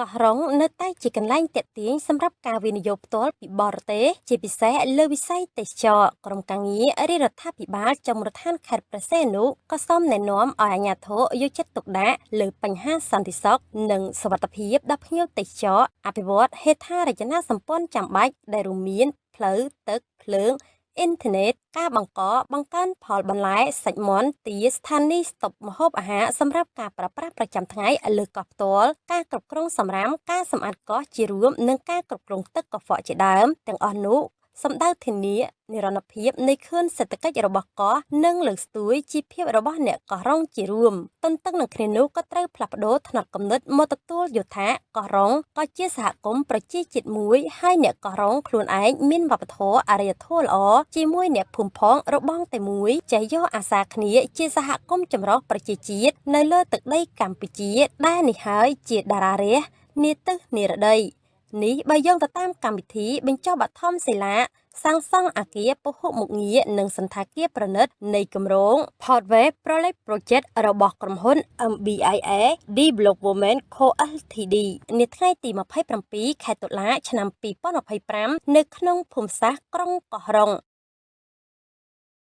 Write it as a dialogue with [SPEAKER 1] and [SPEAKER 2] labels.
[SPEAKER 1] កោះរ៉ុងនៅតែជាកន្លែងទាក់ទាញសម្រាប់ការវិនិយោគផ្ទាល់ពីបរទេសជាពិសេសលើវិស័យទេសចរណ៍ក្រុមការងាររាជរដ្ឋាភិបាលចំរដ្ឋានខេត្តព្រះសីហនុក៏សូមណែនាំឲ្យអាជ្ញាធរយកចិត្តទុកដាក់លើបញ្ហាសន្តិសុខនិងសុវត្ថិភាពដល់ភ្ញៀវទេសចរអភិវឌ្ឍហេដ្ឋារចនាសម្ព័ន្ធចាំបាច់ដែលរួមមានផ្លូវទឹកភ្លើងអ៊ីនធឺណិតការបង្កើនផលបន្លែសាច់មាន់ទាស្ថានីយស្តុកម្ហូបអាហារសម្រាប់ការប្រើប្រាស់ប្រចាំថ្ងៃលើកោះផ្ទាល់ការគ្រប់គ្រងសំរាមការសម្អាតកោះជារួមនិងការគ្រប់គ្រងទឹកកខ្វក់ជាដើមទាំងអស់នោះសម្ដៅធានានិរន្តរភាពនៃខឿនសេដ្ឋកិច្ចរបស់កោះនិងលើកស្ទួយជីវភាពរបស់អ្នកកោះរ៉ុងជារួមទន្ទឹមនឹងគ្នានោះក៏ត្រូវផ្លាស់ប្ដូរថ្នត់គំនិតមកទទួលយកថាកោះរ៉ុងក៏ជាសហគមន៍ប្រជាជាតិមួយហើយអ្នកកោះរ៉ុងខ្លួនឯងមានវប្បធម៌អរិយធម៌ល្អជាមួយអ្នកភូមិផងរបងតែមួយចេះយកអាសាគ្នាជាសហគមន៍ចម្រុះប្រជាជាតិនៅលើទឹកដីកម្ពុជាដែលនេះហើយជាតារារះនាទិសនិរដីនេះបើយោងទៅតាមកម្មវិធីបញ្ចុះបឋមសិលាសាងសង់អគារពហុមុខងារនិងសន្តាគារប្រណិតនៃគម្រោង Portway Project របស់ក្រុមហ៊ុន MBIA Development Co Ltd នាថ្ងៃទី27 ខែតុលាឆ្នាំ2025នៅក្នុងភូមិសាស្ត្រក្រុងកោះរ៉ុង